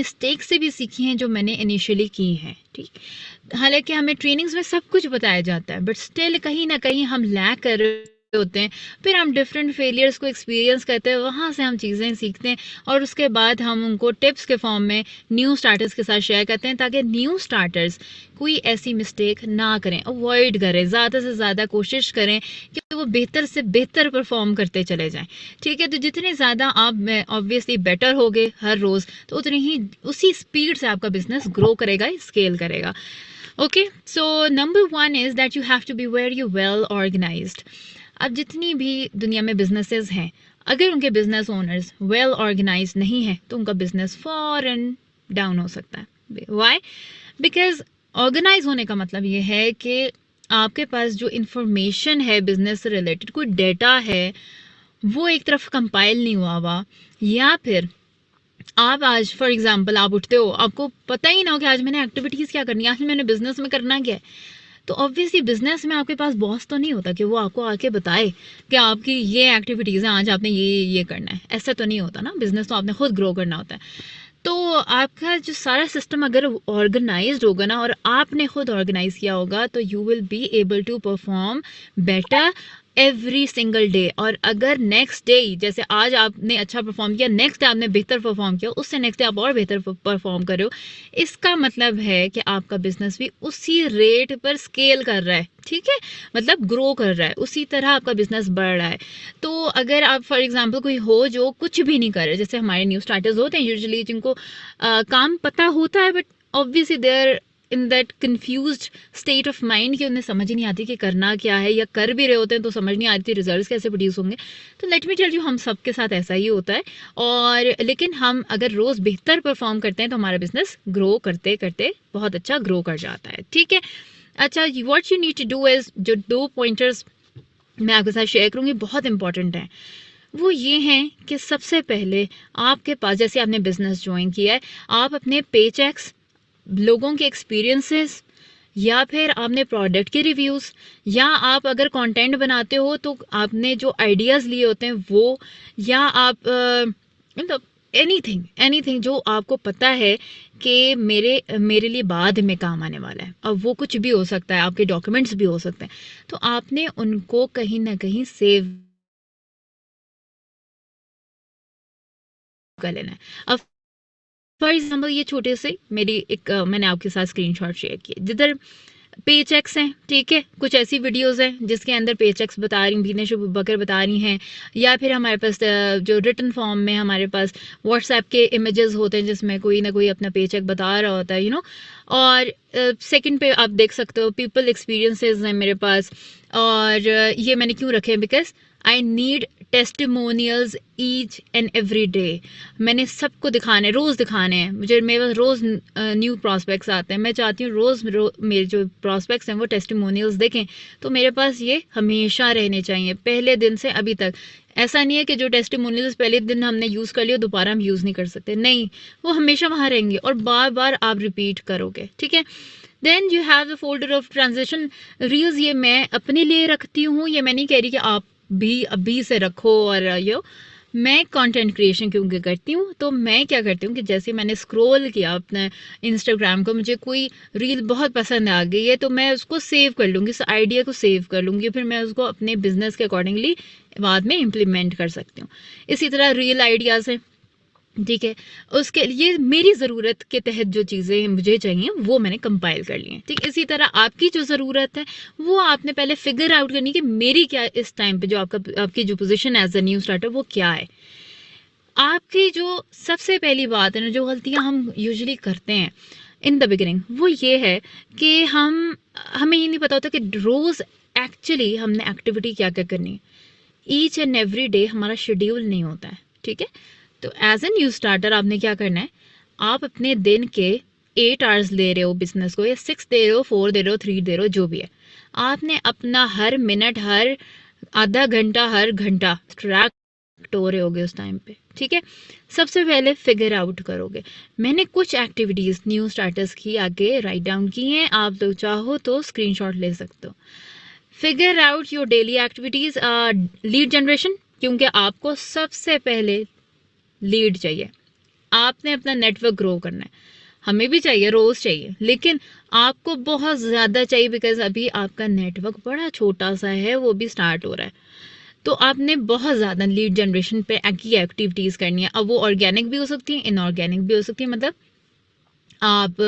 Mistake से भी सीखी हैं जो मैंने इनिशियली की हैं, ठीक। हालांकि हमें ट्रेनिंग्स में सब कुछ बताया जाता है, बट स्टिल कहीं ना कहीं हम लैक कर रहे होते हैं। फिर हम डिफरेंट फेलियर्स को एक्सपीरियंस करते हैं, वहाँ से हम चीज़ें सीखते हैं और उसके बाद हम उनको टिप्स के फॉर्म में न्यू स्टार्टर्स के साथ शेयर करते हैं, ताकि न्यू स्टार्टर्स कोई ऐसी मिस्टेक ना करें, अवॉइड करें, ज़्यादा से ज़्यादा कोशिश करें कि वो बेहतर से बेहतर परफॉर्म करते चले जाएं, ठीक है। तो जितने ज़्यादा आप ऑब्वियसली बेटर होगे हर रोज़, तो उतनी ही उसी स्पीड से आपका बिजनेस ग्रो करेगा, स्केल करेगा। Okay, so number 1 is that you have to be very well organised. अब जितनी भी दुनिया में बिजनेसेस हैं, अगर उनके बिजनेस ओनर्स वेल ऑर्गेनाइज नहीं है तो उनका बिजनेस फॉरन डाउन हो सकता है। वाई? बिकॉज ऑर्गेनाइज होने का मतलब ये है कि आपके पास जो इंफॉर्मेशन है बिजनेस से रिलेटेड, कोई डेटा है, वो एक तरफ कंपाइल नहीं हुआ, या फिर आप आज फॉर एग्जाम्पल आप उठते हो, आपको पता ही ना हो कि आज मैंने एक्टिविटीज़ क्या करनी है, आज मैंने बिजनेस में करना क्या है। तो ऑब्वियसली बिजनेस में आपके पास बॉस तो नहीं होता कि वो आपको आके बताए कि आपकी ये एक्टिविटीज़ हैं, आज आपने ये करना है। ऐसा तो नहीं होता ना, बिजनेस तो आपने खुद ग्रो करना होता है। तो आपका जो सारा सिस्टम अगर ऑर्गेनाइज्ड होगा ना, और आपने खुद ऑर्गेनाइज किया होगा, तो you will be able to perform better every single day. और अगर नेक्स्ट डे, जैसे आज आपने अच्छा परफॉर्म किया, नेक्स्ट डे आपने बेहतर परफॉर्म किया, उससे नेक्स्ट डे आप और बेहतर परफॉर्म कर रहे हो, इसका मतलब है कि आपका बिजनेस भी उसी रेट पर स्केल कर रहा है, ठीक है, मतलब ग्रो कर रहा है, उसी तरह आपका बिजनेस बढ़ रहा है। तो अगर आप फॉर एग्जांपल कोई हो जो कुछ भी नहीं कर रहे, जैसे हमारे न्यू स्टार्टर्स होते हैं यूजुअली, जिनको काम पता होता है, but obviously they are in that confused state of mind कि उन्हें समझ ही नहीं आती कि करना क्या है, या कर भी रहे होते हैं तो समझ नहीं आती रिजल्ट्स कैसे प्रोड्यूस होंगे। तो लेट मी टेल यू, हम सबके साथ ऐसा ही होता है। और लेकिन हम अगर रोज़ बेहतर परफॉर्म करते हैं तो हमारा बिजनेस ग्रो करते करते बहुत अच्छा ग्रो कर जाता है, ठीक है। अच्छा, what you need to do is, जो 2 पॉइंटर्स मैं आपके साथ शेयर करूँगी बहुत इंपॉर्टेंट हैं, वो ये हैं कि सबसे पहले आपके पास, जैसे आपने बिजनेस ज्वाइन किया है, आप अपने पे चेक्स, लोगों के एक्सपीरियंसेस, या फिर आपने प्रोडक्ट के रिव्यूज़, या आप अगर कंटेंट बनाते हो तो आपने जो आइडियाज़ लिए होते हैं वो, या आप मतलब एनीथिंग एनीथिंग जो आपको पता है कि मेरे लिए बाद में काम आने वाला है। अब वो कुछ भी हो सकता है, आपके डॉक्यूमेंट्स भी हो सकते हैं, तो आपने उनको कहीं ना कहीं सेव कर लेना है। अब फॉर एग्जाम्पल ये छोटे से मेरी एक मैंने आपके साथ स्क्रीनशॉट शेयर किए, जिधर पे चेक्स हैं, ठीक है, कुछ ऐसी वीडियोस हैं जिसके अंदर पे चेक्स बता रही, बीने शुभ बकर बता रही हैं, या फिर हमारे पास जो रिटन फॉर्म में हमारे पास व्हाट्सएप के इमेजेस होते हैं जिसमें कोई ना कोई अपना पे चेक बता रहा होता है, यू नो। और सेकंड पे आप देख सकते हो पीपल एक्सपीरियंसेस हैं मेरे पास, और ये मैंने क्यों रखे हैं, because I need testimonials each and every day. मैंने सबको दिखाने, रोज़ दिखाने हैं, मुझे मेरे पास रोज़ न्यू प्रॉस्पेक्ट्स आते हैं, मैं चाहती हूँ रोज़ मेरे जो प्रॉस्पेक्ट्स हैं वो टेस्टिमोनियल्स देखें। तो मेरे पास ये हमेशा रहने चाहिए, पहले दिन से अभी तक। ऐसा नहीं है कि जो टेस्टिमोनियल्स पहले दिन हमने यूज़ कर लिया दोबारा हम यूज़ नहीं कर सकते, नहीं, वो हमेशा वहाँ रहेंगे और बार बार आप रिपीट करोगे, ठीक है। Then you have the folder of transaction reels, ये मैं अपने लिए रखती हूँ, ये मैं नहीं कह रही कि आप भी अभी से रखो। और यो मैं कंटेंट क्रिएशन क्योंकि करती हूँ, तो मैं क्या करती हूँ कि जैसे मैंने स्क्रॉल किया अपने इंस्टाग्राम को, मुझे कोई रील बहुत पसंद आ गई है, तो मैं उसको सेव कर लूँगी, उस आइडिया को सेव कर लूँगी, फिर मैं उसको अपने बिजनेस के अकॉर्डिंगली बाद में इम्प्लीमेंट कर सकती हूँ। इसी तरह रील आइडियाज़ हैं, ठीक है, उसके लिए मेरी ज़रूरत के तहत जो चीज़ें मुझे चाहिए वो मैंने कंपाइल कर ली हैं, ठीक। इसी तरह आपकी जो ज़रूरत है वो आपने पहले फिगर आउट करनी कि मेरी क्या इस टाइम पे जो आपकी जो position as a new starter वो क्या है। आपकी जो सबसे पहली बात है ना, जो गलतियां हम यूजुअली करते हैं इन द बिगिनिंग, वो ये है कि हमें ये नहीं पता होता कि रोज़ एक्चुअली हमने एक्टिविटी क्या क्या करनी है। ईच एंड एवरी डे हमारा शेड्यूल नहीं होता है, ठीक है। तो एज ए न्यू स्टार्टर आपने क्या करना है, आप अपने दिन के 8 आवर्स दे रहे हो बिजनेस को, या 6 दे रहे हो, 4 दे रहे हो, 3 दे रहे हो, जो भी है, आपने अपना हर मिनट, हर आधा घंटा, हर घंटा ट्रैक हो रहे होगे उस टाइम पे, ठीक है। सबसे पहले फिगर आउट करोगे। मैंने कुछ एक्टिविटीज़ न्यू स्टार्टर्स की आगे राइट डाउन की हैं, आप लोग चाहो तो स्क्रीनशॉट ले सकते हो। Figure out your daily activities. Lead generation, क्योंकि आपको सबसे पहले लीड चाहिए, आपने अपना नेटवर्क ग्रो करना है। हमें भी चाहिए, रोज चाहिए, लेकिन आपको बहुत ज़्यादा चाहिए बिकॉज अभी आपका नेटवर्क बड़ा छोटा सा है, वो भी स्टार्ट हो रहा है। तो आपने बहुत ज़्यादा लीड जनरेशन पे की एक्टिविटीज़ करनी है। अब वो ऑर्गेनिक भी हो सकती है, इनऑर्गेनिक भी हो सकती है। मतलब आप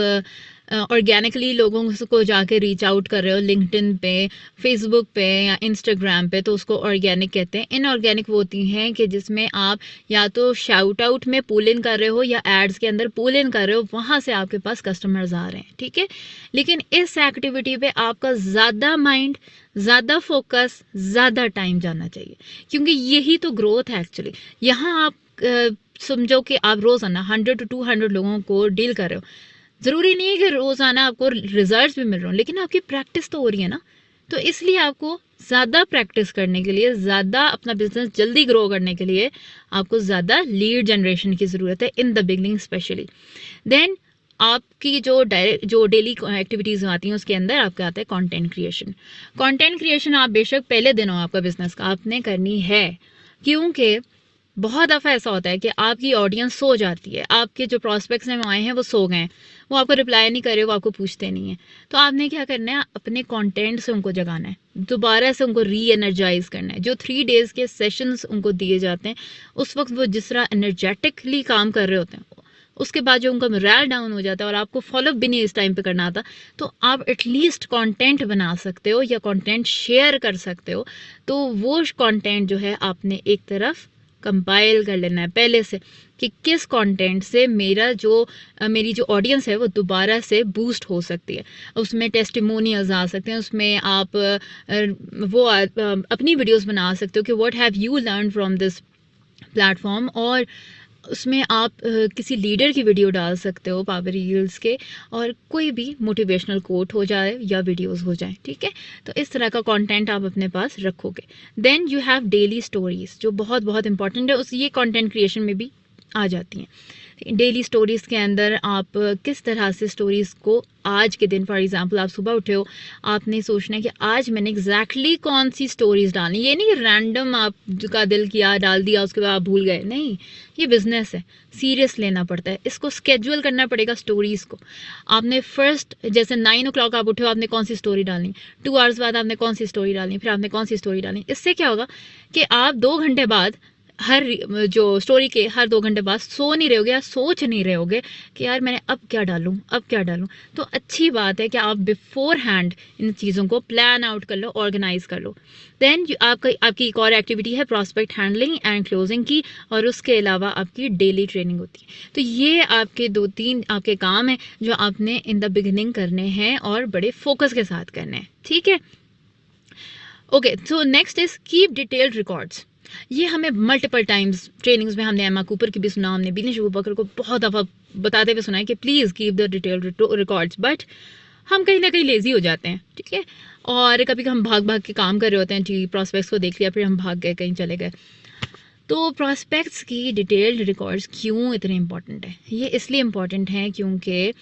ऑर्गेनिकली लोगों को जाके रीच आउट कर रहे हो लिंक्डइन पे, फेसबुक पे या इंस्टाग्राम पे, तो उसको ऑर्गेनिक कहते हैं। इनऑर्गेनिक वो होती हैं कि जिसमें आप या तो शाउट आउट में पुल इन कर रहे हो या एड्स के अंदर पुल इन कर रहे हो, वहाँ से आपके पास कस्टमर्स आ रहे हैं, ठीक है। लेकिन इस एक्टिविटी पे आपका ज़्यादा माइंड, ज़्यादा फोकस, ज़्यादा टाइम जाना चाहिए, क्योंकि यही तो ग्रोथ है एक्चुअली। यहाँ आप समझो कि आप रोज़ाना 100 to 200 लोगों को डील कर रहे हो। ज़रूरी नहीं है कि रोज़ाना आपको रिजल्ट्स भी मिल रहे हो, लेकिन आपकी प्रैक्टिस तो हो रही है ना। तो इसलिए आपको ज़्यादा प्रैक्टिस करने के लिए, ज़्यादा अपना बिजनेस जल्दी ग्रो करने के लिए आपको ज़्यादा लीड जनरेशन की ज़रूरत है in the beginning specially. Then आपकी जो डेली एक्टिविटीज़ आती हैं उसके अंदर आपका आता है कंटेंट क्रिएशन। कंटेंट क्रिएशन आप बेशक पहले दिन हो आपका बिजनेस का, आपने करनी है, क्योंकि बहुत दफ़ा ऐसा होता है कि आपकी ऑडियंस सो जाती है, आपके जो प्रॉस्पेक्ट्स हैं आए हैं वो सो गए हैं, वो आपको रिप्लाई नहीं कर रहे, वो आपको पूछते नहीं हैं। तो आपने क्या करना है, अपने कंटेंट से उनको जगाना है, दोबारा से उनको री एनर्जाइज करना है। जो 3 डेज़ के सेशंस उनको दिए जाते हैं, उस वक्त वो जिस तरह एनर्जेटिकली काम कर रहे होते हैं, उसके बाद जो उनका मोरल डाउन हो जाता है और आपको फॉलोअप भी नहीं इस टाइम पे करना आता, तो आप एटलीस्ट कंटेंट बना सकते हो या कंटेंट शेयर कर सकते हो। तो वो कंटेंट जो है आपने एक तरफ कंपाइल कर लेना है पहले से, कि किस कंटेंट से मेरी जो ऑडियंस है वो दोबारा से बूस्ट हो सकती है। उसमें टेस्टिमोनियल्स आ सकते हैं, उसमें आप अपनी वीडियोस बना सकते हो कि what have you learn from this platform, और उसमें आप किसी लीडर की वीडियो डाल सकते हो, पावर रील्स के, और कोई भी मोटिवेशनल कोट हो जाए या वीडियोस हो जाए, ठीक है। तो इस तरह का कंटेंट आप अपने पास रखोगे। Then you have daily stories, जो बहुत बहुत इंपॉर्टेंट है, उस ये कंटेंट क्रिएशन में भी आ जाती हैं। डेली स्टोरीज़ के अंदर आप किस तरह से स्टोरीज़ को आज के दिन, फॉर एग्जांपल आप सुबह उठे हो, आपने सोचना है कि आज मैंने एग्जैक्टली कौन सी स्टोरीज़ डालनी। ये नहीं रैंडम आपका दिल किया डाल दिया, उसके बाद आप भूल गए, नहीं। ये बिजनेस है, सीरियस लेना पड़ता है, इसको स्केड्यूल करना पड़ेगा स्टोरीज़ को। आपने फर्स्ट जैसे 9 o'clock आप उठे हो, आपने कौन सी स्टोरी डालनी, 2 hours बाद आपने कौन सी स्टोरी डालनी, फिर आपने कौन सी स्टोरी डालनी। इससे क्या होगा कि आप 2 घंटे बाद जो स्टोरी के हर 2 घंटे बाद सो नहीं रहोगे या सोच नहीं रहोगे कि यार मैंने अब क्या डालूं, अब क्या डालूं। तो अच्छी बात है कि आप बिफोर हैंड इन चीज़ों को प्लान आउट कर लो, ऑर्गेनाइज कर लो। देन आपकी एक और एक्टिविटी है प्रॉस्पेक्ट हैंडलिंग एंड क्लोजिंग की, और उसके अलावा आपकी डेली ट्रेनिंग होती है। तो ये आपके 2-3 आपके काम हैं जो आपने इन द बिगिनिंग करने हैं और बड़े फोकस के साथ करने हैं, ठीक है। Okay, so next is keep detailed records. ये हमें मल्टीपल टाइम्स ट्रेनिंग्स में हमने एमा कूपर की भी सुना, हमने बिनीश बकर को बहुत दफ़ा बताते हुए सुना है कि please keep the detailed records, but हम कहीं ना कहीं लेजी हो जाते हैं, ठीक है। और कभी हम भाग भाग के काम कर रहे होते हैं, ठीक, प्रॉस्पेक्ट्स को देख लिया, फिर हम भाग गए, कहीं चले गए। तो प्रॉस्पेक्ट्स की डिटेल्ड रिकॉर्ड्स क्यों इतने इंपॉर्टेंट है? ये इसलिए इम्पॉर्टेंट है क्योंकि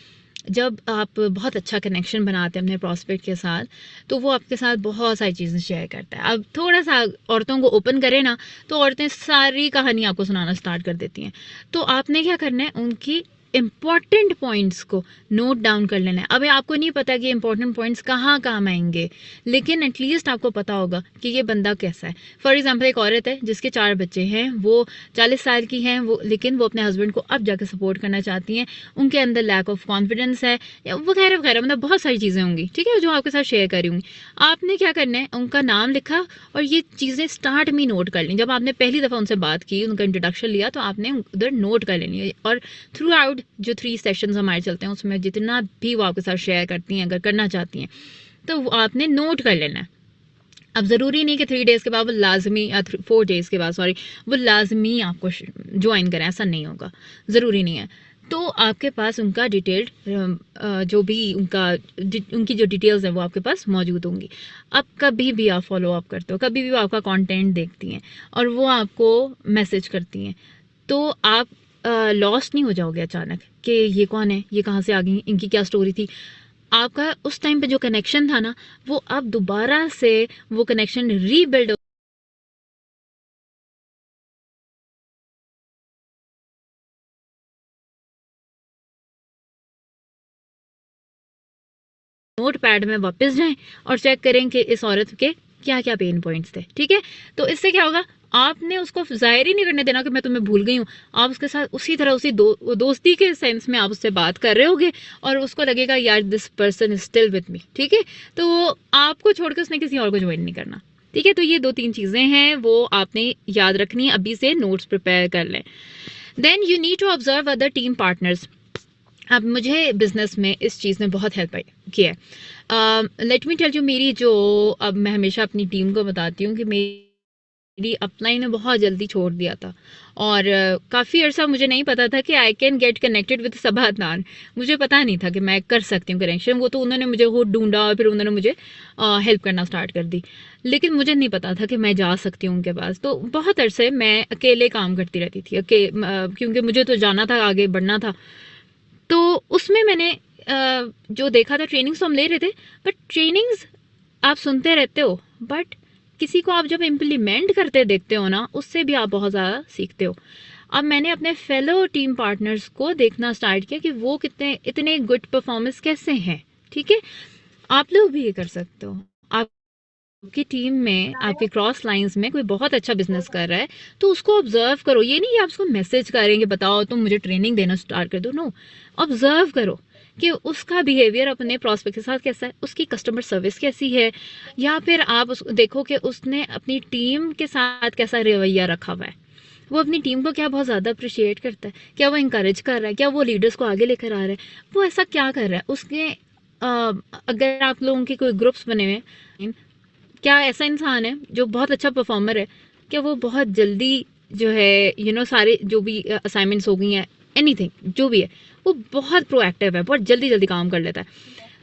जब आप बहुत अच्छा कनेक्शन बनाते हैं अपने प्रॉस्पेक्ट के साथ, तो वो आपके साथ बहुत सारी चीज़ें शेयर करता है। अब थोड़ा सा औरतों को ओपन करें ना, तो औरतें सारी कहानी आपको सुनाना स्टार्ट कर देती हैं। तो आपने क्या करना है, उनकी इंपॉर्टेंट पॉइंट्स को नोट डाउन कर लेना है। अब आपको नहीं पता कि इंपॉर्टेंट पॉइंट्स कहाँ काम आएंगे, लेकिन एटलीस्ट आपको पता होगा कि ये बंदा कैसा है। फॉर एग्जांपल एक औरत है जिसके 4 बच्चे हैं, वो 40 साल की हैं, लेकिन वो अपने हस्बैंड को अब जाकर सपोर्ट करना चाहती हैं, उनके अंदर लैक ऑफ कॉन्फिडेंस है, वगैरह वगैरह, मतलब बहुत सारी चीज़ें होंगी, ठीक है, जो आपके साथ शेयर करी होंगी। आपने क्या करना है, उनका नाम लिखा और ये चीज़ें स्टार्ट में नोट कर ली। जब आपने पहली दफ़ा उनसे बात की, उनका इंट्रोडक्शन लिया, तो आपने उधर नोट कर लेनी है। और थ्रू आउट जो 3 सेशंस हमारे चलते हैं, उसमें जितना भी वो आपके साथ शेयर करती हैं, अगर करना चाहती हैं, तो वो आपने नोट कर लेना है। अब ज़रूरी नहीं कि 3 डेज़ के बाद वो लाजमी, या 4 डेज़ के बाद सॉरी, वो लाजमी आपको ज्वाइन करें, ऐसा नहीं होगा, ज़रूरी नहीं है। तो आपके पास उनका डिटेल्ड जो भी उनकी जो डिटेल्स हैं वो आपके पास मौजूद होंगी। अब कभी भी आप फॉलो अप करते हो, कभी भी वो आपका कंटेंट देखती हैं और वो आपको मैसेज करती हैं, तो आप लॉस्ट नहीं हो जाओगे अचानक कि ये कौन है, ये कहाँ से आ गई, इनकी क्या स्टोरी थी। आपका उस टाइम पे जो कनेक्शन था ना, वो अब दोबारा से वो कनेक्शन रीबिल्ड नोट पैड में वापस जाएं और चेक करें कि इस औरत के क्या क्या पेन पॉइंट्स थे, ठीक है। तो इससे क्या होगा, आपने उसको जाहिर ही नहीं करने देना कि मैं तुम्हें भूल गई हूँ। आप उसके साथ उसी तरह उसी दोस्ती के सेंस में आप उससे बात कर रहे होगे और उसको लगेगा यार this person is still with me, ठीक है। तो आपको छोड़कर उसने किसी और को ज्वाइन नहीं करना, ठीक है। तो ये 2-3 चीज़ें हैं वो आपने याद रखनी है, अभी से नोट्स प्रिपेयर कर लें। Then you need to observe other team partners. अब मुझे बिजनेस में इस चीज़ ने बहुत हेल्प किया है। लेट मी टेल यू, मेरी जो, अब मैं हमेशा अपनी टीम को बताती हूँ कि मेरी अपलाइन ने बहुत जल्दी छोड़ दिया था और काफ़ी अर्सा मुझे नहीं पता था कि I can get connected with Saba Adnan. मुझे पता नहीं था कि मैं कर सकती हूँ कनेक्शन। वो तो उन्होंने मुझे खुद ढूंढा और फिर उन्होंने मुझे हेल्प करना स्टार्ट कर दी, लेकिन मुझे नहीं पता था कि मैं जा सकती हूँ उनके पास। तो बहुत अरसे मैं अकेले काम करती रहती थी, क्योंकि मुझे तो जाना था, आगे बढ़ना था। तो उसमें मैंने जो देखा था, ट्रेनिंग्स तो हम ले रहे थे, बट ट्रेनिंग्स आप सुनते रहते हो, बट किसी को आप जब इम्प्लीमेंट करते देखते हो ना, उससे भी आप बहुत ज़्यादा सीखते हो। अब मैंने अपने फेलो टीम पार्टनर्स को देखना स्टार्ट किया कि वो कितने इतने गुड परफॉर्मेंस कैसे हैं, ठीक है। आप लोग भी ये कर सकते हो। आपकी टीम में, आपके क्रॉस लाइंस में कोई बहुत अच्छा बिजनेस कर रहा है तो उसको ऑब्जर्व करो। ये नहीं कि आप उसको मैसेज करेंगे बताओ तुम मुझे ट्रेनिंग देना स्टार्ट कर दो, नो, ऑब्जर्व करो कि उसका बिहेवियर अपने प्रॉस्पेक्ट के साथ कैसा है, उसकी कस्टमर सर्विस कैसी है, या फिर आप देखो कि उसने अपनी टीम के साथ कैसा रवैया रखा हुआ है। वो अपनी टीम को क्या बहुत ज़्यादा अप्रिशिएट करता है, क्या वो इंकरेज कर रहा है, क्या वो लीडर्स को आगे लेकर आ रहा है, वो ऐसा क्या कर रहा है उसके। अगर आप लोगों के कोई ग्रुप्स बने हुए हैं, क्या ऐसा इंसान है जो बहुत अच्छा परफॉर्मर है, क्या वो बहुत जल्दी जो है सारे जो भी असाइनमेंट्स हो गई हैं, एनीथिंग जो भी है, वो बहुत प्रोएक्टिव है, बहुत जल्दी जल्दी काम कर लेता है।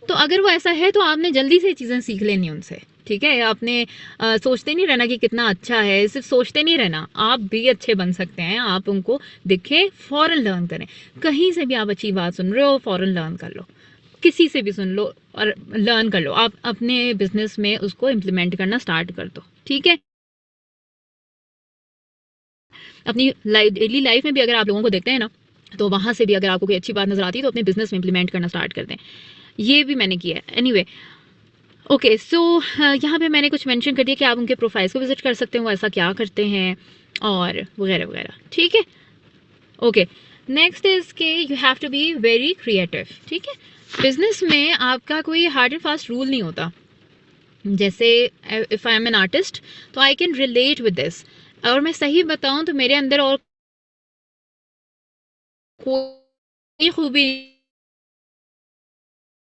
तो अगर वो ऐसा है तो आपने जल्दी से चीज़ें सीख लेनी उनसे, ठीक है। आपने सोचते नहीं रहना कि कितना अच्छा है, सिर्फ सोचते नहीं रहना, आप भी अच्छे बन सकते हैं। आप उनको देखें, फ़ौरन लर्न करें। कहीं से भी आप अच्छी बात सुन रहे हो, फ़ौरन लर्न कर लो, किसी से भी सुन लो और लर्न कर लो। आप अपने बिजनेस में उसको इम्प्लीमेंट करना स्टार्ट कर दो, ठीक है। अपनी डेली लाइफ में भी अगर आप लोगों को देखते हैं ना, तो वहाँ से भी अगर आपको कोई अच्छी बात नजर आती है तो अपने बिजनेस में इम्प्लीमेंट करना स्टार्ट कर दें। ये भी मैंने किया है। एनीवे, ओके, सो यहाँ पे मैंने कुछ मेंशन कर दिया कि आप उनके प्रोफाइल्स को विजिट कर सकते हैं, वो ऐसा क्या करते हैं और वगैरह वगैरह, ठीक है। ओके, नेक्स्ट इज के you have to be very creative, ठीक है। बिजनेस में आपका कोई हार्ड एंड फास्ट रूल नहीं होता। जैसे if I am an artist तो I can relate with this, और मैं सही बताऊं तो मेरे अंदर और कोई खूबी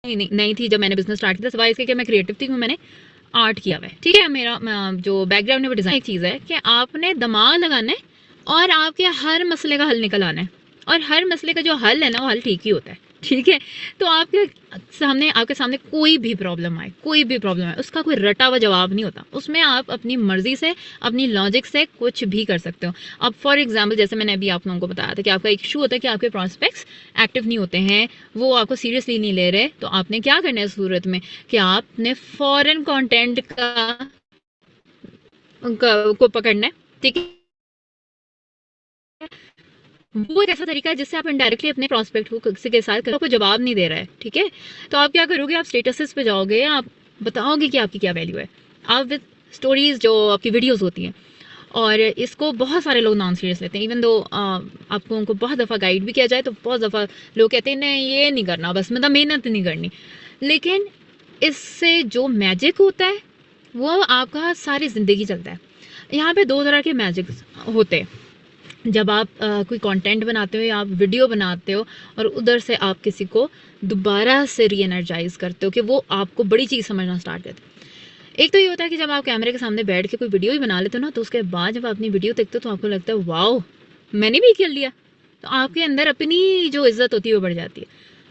नहीं थी जब मैंने बिजनेस स्टार्ट किया, सिवाय इसके कि मैं क्रिएटिव थी, मैंने आर्ट किया हुआ है, ठीक है। मेरा जो बैकग्राउंड है वो डिज़ाइन। एक चीज़ है कि आपने दिमाग लगाना है और आपके हर मसले का हल निकल आना है, और हर मसले का जो हल है ना वो हल ठीक ही होता है, ठीक है। तो आपके सामने कोई भी प्रॉब्लम आए, कोई भी प्रॉब्लम आए, उसका कोई रटा हुआ जवाब नहीं होता। उसमें आप अपनी मर्जी से, अपनी लॉजिक से कुछ भी कर सकते हो। अब फॉर एग्जाम्पल, जैसे मैंने अभी आप लोगों को बताया था कि आपका एक इशू होता है कि आपके प्रॉस्पेक्ट्स एक्टिव नहीं होते हैं, वो आपको सीरियसली नहीं ले रहे, तो आपने क्या करना है इस सूरत में कि आपने फॉरेन कंटेंट को पकड़ना है, ठीक है। वो एक ऐसा तरीका है जिससे आप इनडायरेक्टली अपने प्रॉस्पेक्ट को किसी के साथ को जवाब नहीं दे रहा है, ठीक है। तो आप क्या करोगे, आप स्टेटसेस पे जाओगे, आप बताओगे कि आपकी क्या वैल्यू है। आप विद स्टोरीज, जो आपकी वीडियोस होती हैं, और इसको बहुत सारे लोग नॉन सीरियस लेते हैं। इवन दो आपको उनको बहुत दफ़ा गाइड भी किया जाए तो बहुत दफ़ा लोग कहते हैं नहीं ये नहीं करना, बस मतलब मेहनत नहीं करनी। लेकिन इससे जो मैजिक होता है वो आपका सारी ज़िंदगी चलता है। यहाँ पे 2 तरह के मैजिक होते हैं। जब आप कोई कंटेंट बनाते हो या आप वीडियो बनाते हो और उधर से आप किसी को दोबारा से री एनर्जाइज करते हो कि वो आपको बड़ी चीज़ समझना स्टार्ट करते हो। एक तो ये होता है कि जब आप कैमरे के सामने बैठ के कोई वीडियो ही बना लेते हो ना, तो उसके बाद जब आप अपनी वीडियो देखते हो तो आपको लगता है वाओ मैंने भी कर लिया। तो आपके अंदर अपनी जो इज्जत होती है वो बढ़ जाती है।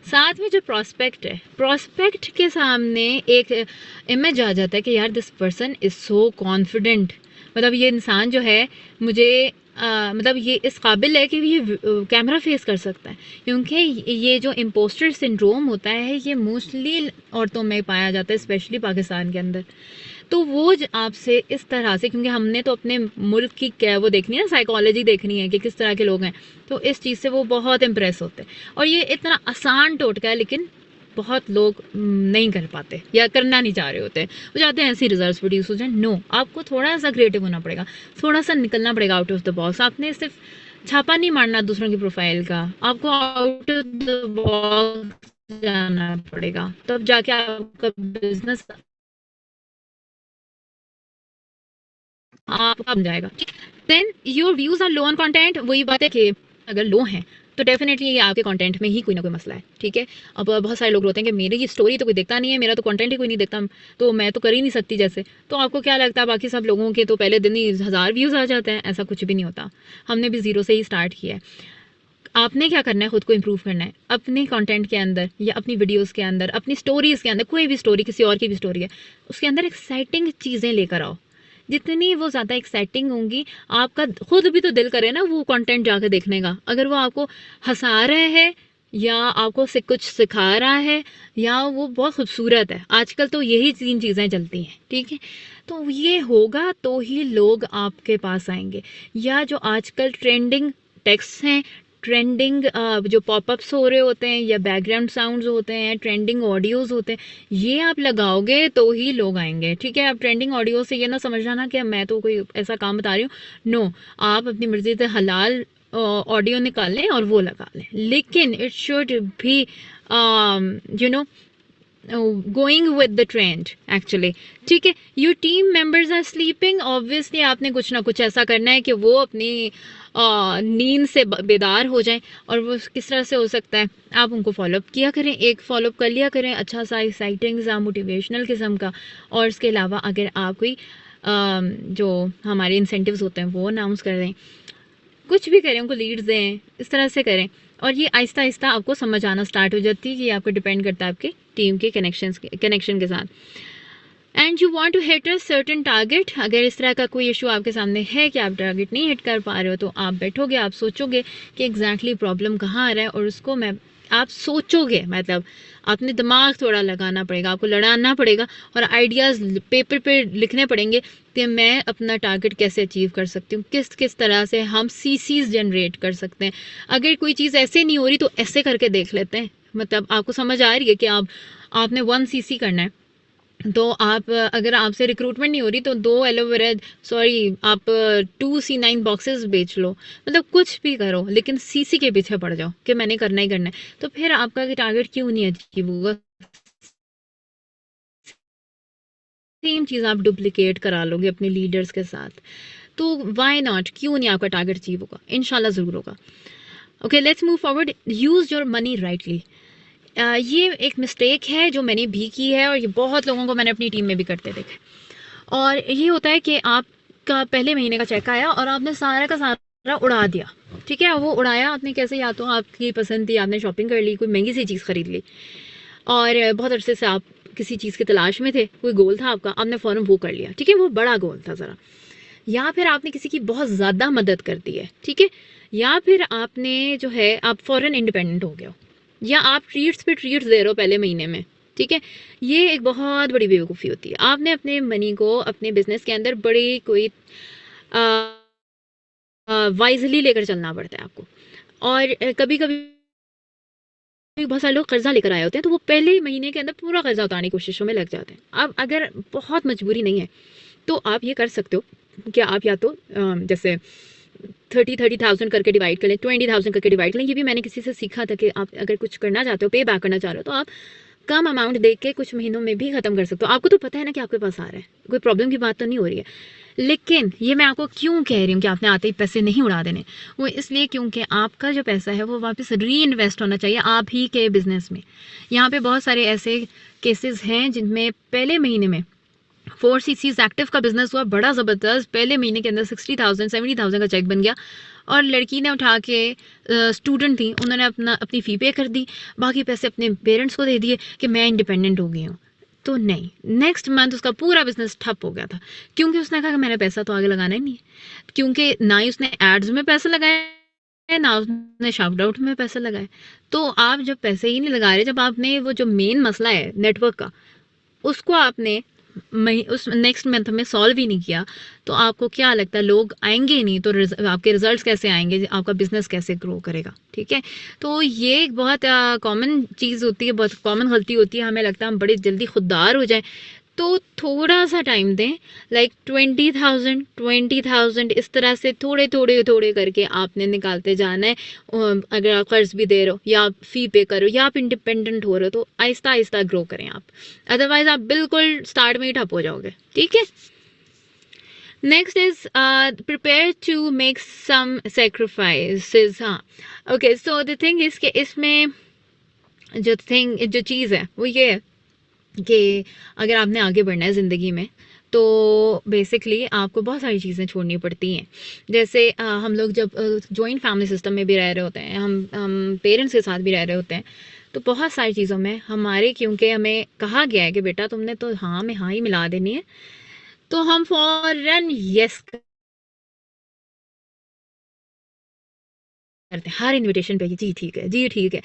साथ में जो प्रॉस्पेक्ट है, प्रॉस्पेक्ट के सामने एक इमेज आ जाता है कि यार this person is so confident, मतलब ये इंसान जो है मुझे मतलब ये इस काबिल है कि ये कैमरा फेस कर सकता है। क्योंकि ये जो इम्पोस्टर सिंड्रोम होता है ये मोस्टली औरतों में पाया जाता है, स्पेशली पाकिस्तान के अंदर। तो वो आपसे इस तरह से, क्योंकि हमने तो अपने मुल्क की क्या वो देखनी है, साइकोलॉजी देखनी है कि किस तरह के लोग हैं, तो इस चीज़ से वो बहुत इम्प्रेस होते हैं। और ये इतना आसान टोटका है लेकिन बहुत लोग नहीं कर पाते या करना नहीं चाह रहे होते, वो चाहते हैं ऐसे रिजल्ट्स प्रोड्यूस हो जाए। नो, आपको थोड़ा सा क्रिएटिव होना पड़ेगा, थोड़ा सा निकलना पड़ेगा आउट ऑफ द बॉक्स। आपने सिर्फ छापा नहीं मारना दूसरों की प्रोफाइल का, आपको आउट ऑफ द बॉक्स जाना पड़ेगा, तब जाके आपका बिजनेस आपका बन जाएगा। Then your views are low on content, वही बात है कि अगर लो हैं तो डेफिनेटली ये आपके कंटेंट में ही कोई ना कोई मसला है, ठीक है। अब बहुत सारे लोग होते हैं कि मेरी ये स्टोरी तो कोई देखता नहीं है, मेरा तो कंटेंट ही कोई नहीं देखता, तो मैं तो कर ही नहीं सकती जैसे। तो आपको क्या लगता है बाकी सब लोगों के तो पहले दिन ही 1000 व्यूज़ आ जाते हैं? ऐसा कुछ भी नहीं होता, हमने भी ज़ीरो से ही स्टार्ट किया है। आपने क्या करना है, खुद को इम्प्रूव करना है अपने कंटेंट के अंदर या अपनी वीडियोस के अंदर, अपनी स्टोरीज़ के अंदर। कोई भी स्टोरी किसी और की भी स्टोरी है, उसके अंदर एक्साइटिंग चीज़ें लेकर आओ। जितनी वो ज़्यादा एक्साइटिंग होंगी, आपका खुद भी तो दिल करे ना वो कंटेंट जाके देखने का। अगर वो आपको हंसा रहे हैं या आपको से कुछ सिखा रहा है या वो बहुत खूबसूरत है, आजकल तो यही 3 चीज़ें चलती हैं, ठीक है। तो ये होगा तो ही लोग आपके पास आएंगे। या जो आजकल ट्रेंडिंग टेक्स्ट हैं, ट्रेंडिंग जो पॉपअप्स हो रहे होते हैं या बैकग्राउंड साउंड्स होते हैं, ट्रेंडिंग ऑडियोज़ होते हैं, ये आप लगाओगे तो ही लोग आएंगे, ठीक है। आप ट्रेंडिंग ऑडियो से ये ना समझ जाना कि मैं तो कोई ऐसा काम बता रही हूँ, नो। आप अपनी मर्जी से हलाल ऑडियो निकाल लें और वो लगा लें, लेकिन इट शुड भी you know going with the trend actually, ठीक है। Your team members are sleeping, obviously आपने कुछ ना कुछ ऐसा करना है कि वो अपनी नींद से बेदार हो जाएं। और वो किस तरह से हो सकता है, आप उनको फॉलोअप किया करें, एक फॉलोअप कर लिया करें अच्छा सा एक्साइटिंग सा मोटिवेशनल किस्म का। और इसके अलावा अगर आप कोई जो हमारे इंसेंटिव्स होते हैं वो अनाउंस कर दें, कुछ भी करें, उनको लीड्स दें, इस तरह से करें। और ये आहिस्ता आहिस्ता आपको समझ आना स्टार्ट हो जाती है कि आपको डिपेंड करता है आपके टीम के कनेक्शन के साथ। And you want to hit a certain target, अगर इस तरह का कोई इशू आपके सामने है कि आप टारगेट नहीं हिट कर पा रहे हो, तो आप बैठोगे, आप सोचोगे कि एग्जैक्टली प्रॉब्लम कहाँ आ रहा है, और उसको आप सोचोगे, मतलब आपने दिमाग थोड़ा लगाना पड़ेगा, आपको लड़ाना पड़ेगा और आइडियाज़ पेपर पे लिखने पड़ेंगे कि मैं अपना टारगेट कैसे अचीव कर सकती हूँ, किस किस तरह से हम सीसीज जनरेट कर सकते हैं। अगर कोई चीज़ ऐसे नहीं हो रही तो ऐसे करके देख लेते हैं, मतलब आपको समझ आ रही है कि आपने 1 सीसी करना है, तो आप अगर आपसे रिक्रूटमेंट नहीं हो रही तो 2 एलोवेरा आप 2 C9 बॉक्सेस बेच लो, मतलब कुछ भी करो लेकिन सीसी के पीछे पड़ जाओ कि मैंने करना ही करना है। तो फिर आपका टारगेट क्यों नहीं अचीव होगा? सेम चीज़ आप डुप्लीकेट करा लोगे अपने लीडर्स के साथ, तो वाई नॉट, क्यों नहीं आपका टारगेट अचीव होगा? इंशाल्लाह ज़रूर होगा। Okay, let's move forward. Use your money rightly. ये एक मिस्टेक है जो मैंने भी की है और ये बहुत लोगों को मैंने अपनी टीम में भी करते देखा। और ये होता है कि आपका पहले महीने का चेक आया और आपने सारा का सारा उड़ा दिया, ठीक है। वो उड़ाया आपने कैसे, या तो आपकी पसंद थी, आपने शॉपिंग कर ली, कोई महंगी सी चीज़ खरीद ली, और बहुत अरसे से आप किसी चीज़ की तलाश में थे, कोई गोल था आपका, आपने फ़ौरन वो कर लिया, ठीक है, वो बड़ा गोल था ज़रा। या फिर आपने किसी की बहुत ज़्यादा मदद कर दी है, ठीक है। या फिर आपने जो है आप फ़ौरन इंडिपेंडेंट हो गए हो, या आप ट्रीट्स पे ट्रीट्स दे रहे हो पहले महीने में, ठीक है। ये एक बहुत बड़ी बेवकूफ़ी होती है। आपने अपने मनी को अपने बिजनेस के अंदर बड़ी कोई वाइजली लेकर चलना पड़ता है आपको। और कभी कभी बहुत सारे लोग कर्जा लेकर आए होते हैं, तो वो पहले ही महीने के अंदर पूरा कर्जा उतारने की कोशिशों में लग जाते हैं। अब अगर बहुत मजबूरी नहीं है तो आप ये कर सकते हो कि आप या तो जैसे 30,000 करके डिवाइड कर लें, 20,000 करके डिवाइड कर लें। ये भी मैंने किसी से सीखा था कि आप अगर कुछ करना चाहते हो, पे बैक करना चाह रहे हो, तो आप कम अमाउंट दे के कुछ महीनों में भी ख़त्म कर सकते हो। आपको तो पता है ना कि आपके पास आ रहा है, कोई प्रॉब्लम की बात तो नहीं हो रही है। लेकिन ये मैं आपको क्यों कह रही हूँ कि आपने आते ही पैसे नहीं उड़ा देने, वो इसलिए क्योंकि आपका जो पैसा है वो वापस री इन्वेस्ट होना चाहिए आप ही के बिजनेस में। यहाँ पे बहुत सारे ऐसे केसेस हैं जिनमें पहले महीने में 4 सीसीज एक्टिव का बिजनेस हुआ बड़ा ज़बरदस्त, पहले महीने के अंदर 60,000 70,000 का चेक बन गया, और लड़की ने उठा के स्टूडेंट थी, उन्होंने अपनी फ़ी पे कर दी, बाकी पैसे अपने पेरेंट्स को दे दिए कि मैं इंडिपेंडेंट हो गई हूँ। तो नहीं, नेक्स्ट मंथ उसका पूरा बिजनेस ठप हो गया था, क्योंकि उसने कहा कि मैंने पैसा तो आगे लगाना ही नहीं है, क्योंकि ना ही उसने एड्स में पैसे लगाए ना उसने शाउट आउट में पैसे लगाए। तो आप जब पैसे ही नहीं लगा रहे, जब आपने वो जो मेन मसला है नेटवर्क का, उसको आपने उस नेक्स्ट मंथ में सॉल्व ही नहीं किया, तो आपको क्या लगता है लोग आएंगे ही नहीं, तो आपके रिजल्ट्स कैसे आएंगे, आपका बिजनेस कैसे ग्रो करेगा? ठीक है, तो ये एक बहुत कॉमन चीज़ होती है, बहुत कॉमन गलती होती है, हमें लगता है हम बड़े जल्दी खुददार हो जाएं। तो थोड़ा सा टाइम दें, लाइक 20,000 इस तरह से थोड़े थोड़े थोड़े करके आपने निकालते जाना है। अगर आप कर्ज भी दे रहे हो या आप फी पे करो या आप इंडिपेंडेंट हो रहे हो, तो आहिस्ता आहिस्ता ग्रो करें आप, अदरवाइज आप बिल्कुल स्टार्ट में ही ठप हो जाओगे। ठीक है, next is prepare to make some sacrifices. हाँ, okay, so the thing is कि इसमें जो चीज़ है वो ये है कि अगर आपने आगे बढ़ना है ज़िंदगी में, तो बेसिकली आपको बहुत सारी चीज़ें छोड़नी पड़ती हैं। जैसे हम लोग जब जॉइंट फैमिली सिस्टम में भी रह रहे होते हैं, हम पेरेंट्स के साथ भी रह रहे होते हैं, तो बहुत सारी चीज़ों में हमारे, क्योंकि हमें कहा गया है कि बेटा तुमने तो हाँ में हाँ ही मिला देनी है, तो हम फौरन यस करते हैं हर इन्विटेशन पे, जी ठीक है, जी ठीक है।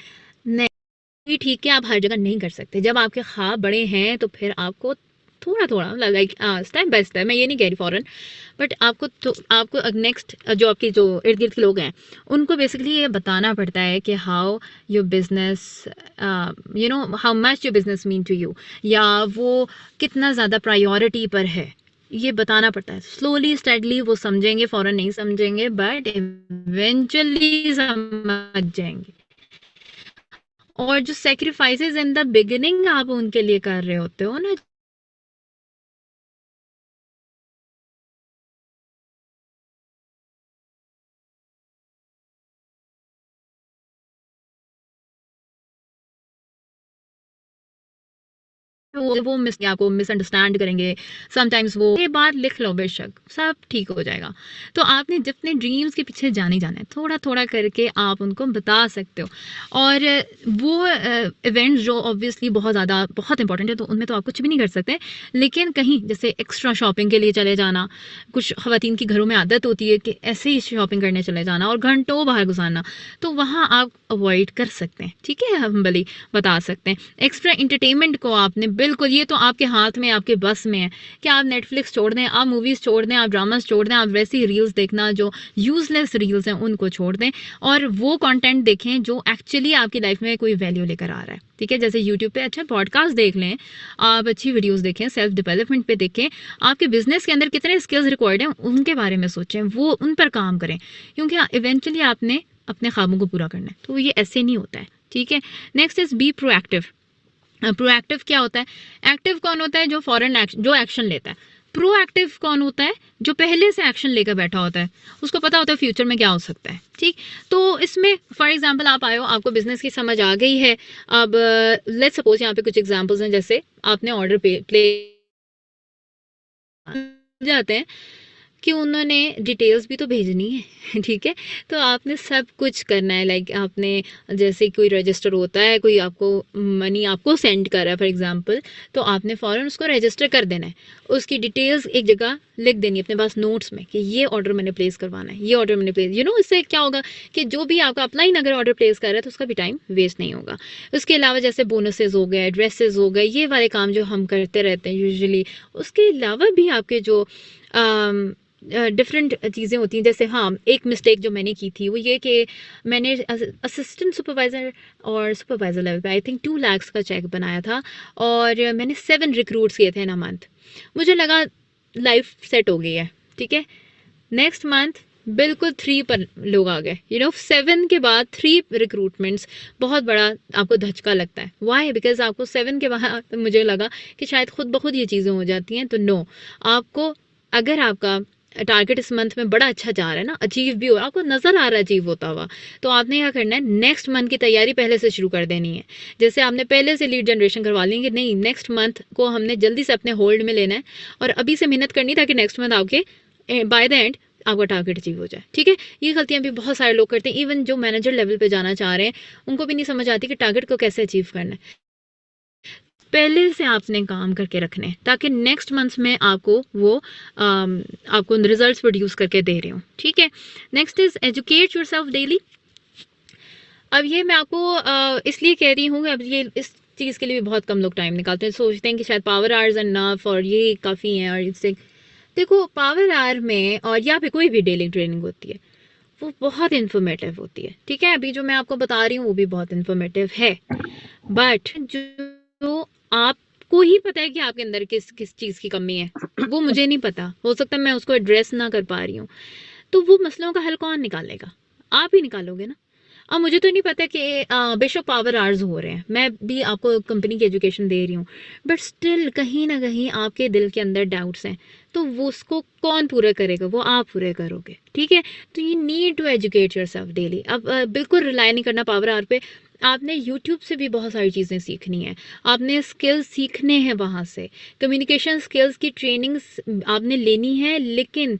नहीं, ठीक है, आप हर जगह नहीं कर सकते। जब आपके ख्वाब बड़े हैं तो फिर आपको थोड़ा थोड़ा, लाइक स्टेप बाय स्टेप, मैं ये नहीं कह रही फॉरन, बट आपको नेक्स्ट जो आपके जो इर्द गिर्द के लोग हैं उनको बेसिकली ये बताना पड़ता है कि how your business, you know how much your business mean to you, या वो कितना ज़्यादा प्रायोरिटी पर है, ये बताना पड़ता है। स्लोली स्टेडली वो समझेंगे, फॉरन नहीं समझेंगे, बट इवेंचुअली समझ जाएंगे। और जो सेक्रीफाइसेस इन द बिगिनिंग आप उनके लिए कर रहे होते हो ना, वो आपको मिसअंडरस्टैंड करेंगे, समटाइम्स वो, ये बात लिख लो, बेशक सब ठीक हो जाएगा। तो आपने जितने ड्रीम्स के पीछे जाने जाना है, थोड़ा थोड़ा करके आप उनको बता सकते हो। और वो इवेंट्स जो ऑब्वियसली बहुत ज़्यादा बहुत इंपॉर्टेंट है, तो उनमें तो आप कुछ भी नहीं कर सकते, लेकिन कहीं जैसे एक्स्ट्रा शॉपिंग के लिए चले जाना, कुछ ख़वातीन की घरों में आदत होती है कि ऐसे ही शॉपिंग करने चले जाना और घंटों बाहर गुजारना, तो वहाँ आप अवॉइड कर सकते हैं। ठीक है, हम भले बता सकते हैं। एक्स्ट्रा इंटरटेनमेंट को आपने बिल्कुल, ये तो आपके हाथ में, आपके बस में है कि आप नेटफ्लिक्स छोड़ दें, आप मूवीज़ छोड़ दें, आप ड्रामास छोड़ दें, आप वैसी रील्स देखना जो यूजलेस रील्स हैं उनको छोड़ दें, और वो कंटेंट देखें जो एक्चुअली आपकी लाइफ में कोई वैल्यू लेकर आ रहा है। ठीक है, जैसे यूट्यूब पे अच्छा पॉडकास्ट देख लें, आप अच्छी वीडियोस देखें, सेल्फ डेवलपमेंट पे देखें, आपके बिजनेस के अंदर कितने स्किल्स रिक्वायर्ड हैं उनके बारे में सोचें, वो उन पर काम करें, क्योंकि इवेंचुअली आपने अपने ख्वाबों को पूरा करना है, तो ये ऐसे नहीं होता है। ठीक है, next is be proactive. Proactive क्या होता है? एक्टिव कौन होता है? जो फॉरन जो एक्शन लेता है। प्रोएक्टिव कौन होता है? जो पहले से एक्शन लेकर बैठा होता है, उसको पता होता है फ्यूचर में क्या हो सकता है। ठीक, तो इसमें फॉर एग्जांपल आप आए हो, आपको बिजनेस की समझ आ गई है, अब लेट्स सपोज यहाँ पे कुछ एग्जांपल्स हैं, जैसे आपने ऑर्डर प्ले जाते हैं कि उन्होंने डिटेल्स भी तो भेजनी है। ठीक है, तो आपने सब कुछ करना है, लाइक आपने जैसे कोई रजिस्टर होता है, कोई आपको मनी आपको सेंड कर रहा है फॉर एग्जांपल, तो आपने फ़ौरन उसको रजिस्टर कर देना है, उसकी डिटेल्स एक जगह लिख देनी है अपने पास नोट्स में कि ये ऑर्डर मैंने प्लेस करवाना है, ये ऑर्डर मैंने प्लेस, इससे क्या होगा कि जो भी आपका अपना ही अगर ऑर्डर प्लेस कर रहा है तो उसका भी टाइम वेस्ट नहीं होगा। उसके अलावा जैसे बोनसेस हो गए, ड्रेसेस हो गए, ये वाले काम जो हम करते रहते हैं यूजुअली, उसके अलावा भी आपके जो डिफरेंट चीज़ें होती हैं। जैसे हाँ, एक मिस्टेक जो मैंने की थी वो ये कि मैंने असिस्टेंट सुपरवाइज़र और सुपरवाइज़र लेवल पे आई थिंक 2 लाख का चेक बनाया था, और मैंने 7 रिक्रूट्स किए थे इन अ मंथ। मुझे लगा लाइफ सेट हो गई है। ठीक है, नेक्स्ट मंथ बिल्कुल 3 पर लोग आ गए। 7 के बाद 3 रिक्रूटमेंट्स, बहुत बड़ा आपको धचका लगता है। वाई? बिकॉज आपको 7 के बाद मुझे लगा कि शायद खुद ब खुद ये चीज़ें हो जाती हैं, तो नो, आपको अगर आपका टारगेट इस मंथ में बड़ा अच्छा जा रहा है ना, अचीव भी हो रहा है, आपको नज़र आ रहा है अचीव होता हुआ, तो आपने क्या करना है, नेक्स्ट मंथ की तैयारी पहले से शुरू कर देनी है। जैसे आपने पहले से लीड जनरेशन करवा लेंगे, नहीं नेक्स्ट मंथ को हमने जल्दी से अपने होल्ड में लेना है और अभी से मेहनत करनी ताकि नेक्स्ट मंथ आपके बाय द एंड आपका टारगेट अचीव हो जाए। ठीक है, ये गलतियां भी बहुत सारे लोग करते हैं। इवन जो मैनेजर लेवल पे जाना चाह रहे हैं उनको भी नहीं समझ आती कि टारगेट को कैसे अचीव करना है। पहले से आपने काम करके रखने ताकि नेक्स्ट मंथ में आपको वो आपको रिजल्ट्स प्रोड्यूस करके दे रहे हो। ठीक है, next is educate yourself daily. अब ये मैं आपको इसलिए कह रही हूँ, अब ये इस चीज़ के लिए भी बहुत कम लोग टाइम निकालते हैं, सोचते हैं कि शायद पावर आवर्स एनफ और ये काफ़ी हैं। और इससे देखो पावर आवर में और या फिर कोई भी डेली ट्रेनिंग होती है वो बहुत इन्फॉर्मेटिव होती है, ठीक है। अभी जो मैं आपको बता रही हूँ वो भी बहुत इन्फॉर्मेटिव है, बट जो आपको ही पता है कि आपके अंदर किस किस चीज़ की कमी है, वो मुझे नहीं पता, हो सकता है मैं उसको एड्रेस ना कर पा रही हूँ, तो वो मसलों का हल कौन निकालेगा? आप ही निकालोगे ना। अब मुझे तो नहीं पता कि बेशक पावर आवर्स हो रहे हैं, मैं भी आपको कंपनी की एजुकेशन दे रही हूँ, बट स्टिल कहीं ना कहीं आपके दिल के अंदर डाउट्स हैं, तो वो उसको कौन पूरे करेगा? वो आप पूरे करोगे, ठीक है। तो you need to educate yourself daily. अब बिल्कुल रिलाई नहीं करना पावर आवर पे। आपने यूट्यूब से भी बहुत सारी चीज़ें सीखनी है, आपने स्किल्स सीखने हैं वहाँ से, कम्युनिकेशन स्किल्स की ट्रेनिंग्स आपने लेनी है, लेकिन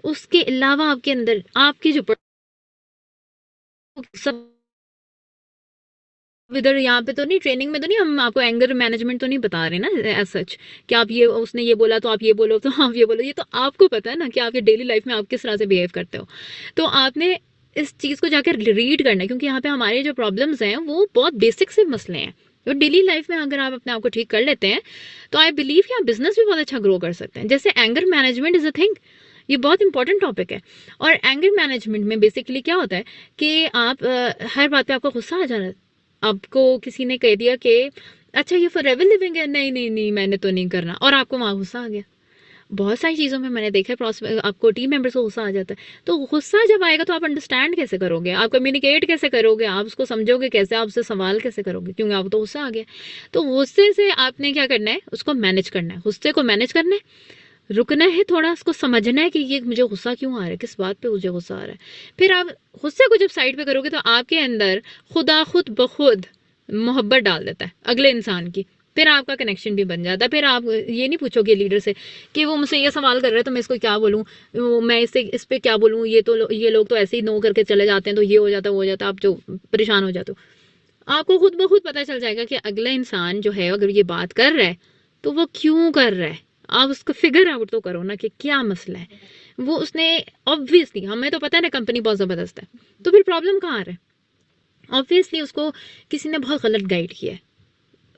उसके अलावा आपके अंदर आपकी जो सब इधर यहाँ पे तो नहीं, ट्रेनिंग में तो नहीं, हम आपको एंगर मैनेजमेंट तो नहीं बता रहे ना एज सच कि आप ये उसने ये बोला तो आप ये बोलो तो आप ये बोलो, ये तो आपको पता है ना कि आपके डेली लाइफ में आप किस तरह से बिहेव करते हो। तो आपने इस चीज़ को जाकर रीड करना है, क्योंकि यहाँ पे हमारे जो प्रॉब्लम्स हैं वो बहुत बेसिक से मसले हैं। तो डेली लाइफ में अगर आप अपने आप को ठीक कर लेते हैं तो आई बिलीव कि आप बिजनेस भी बहुत अच्छा ग्रो कर सकते हैं। जैसे anger management is a thing, ये बहुत इंपॉर्टेंट टॉपिक है। और एंगर मैनेजमेंट में बेसिकली क्या होता है कि आप हर बात पे आपको गुस्सा आ जाना है। आपको किसी ने कह दिया कि अच्छा ये फॉर एवर लिविंग है, नहीं नहीं नहीं मैंने तो नहीं करना, और आपको वहाँ गुस्सा आ गया। बहुत सारी चीज़ों में मैंने देखा है आपको टीम मेंबर्स को गुस्सा आ जाता है। तो गुस्सा जब आएगा तो आप अंडरस्टैंड कैसे करोगे, आप कम्युनिकेट कैसे करोगे, आप उसको समझोगे कैसे, आप उससे सवाल कैसे करोगे, क्योंकि आपको तो गुस्सा आ गया। तो गुस्से से आपने क्या करना है, उसको मैनेज करना है, गुस्से को मैनेज करना है, रुकना है थोड़ा, उसको समझना है कि ये मुझे गुस्सा क्यों आ रहा है, किस बात पे मुझे गुस्सा आ रहा है। फिर आप गुस्से को जब साइड पे करोगे तो आपके अंदर खुदा खुद ब खुद मोहब्बत डाल देता है अगले इंसान की, फिर आपका कनेक्शन भी बन जाता है। फिर आप ये नहीं पूछोगे लीडर से कि वो मुझसे ये सवाल कर रहा है तो मैं इसको क्या बोलूँ, मैं इस पे क्या बोलूँ, ये लोग तो ऐसे ही नो करके चले जाते हैं, तो ये हो जाता है वो हो जाता है, आप जो परेशान हो जाते हो। आपको खुद ब खुद पता चल जाएगा कि अगला इंसान जो है अगर ये बात कर रहा है तो वो क्यों कर रहा है। आप उसको फिगर आउट तो करो ना कि क्या मसला है। वो उसने ऑब्वियसली, हमें तो पता है ना कंपनी बहुत ज़बरदस्त है, तो फिर प्रॉब्लम कहाँ आ रहा है? ऑब्वियसली उसको किसी ने बहुत गलत गाइड किया है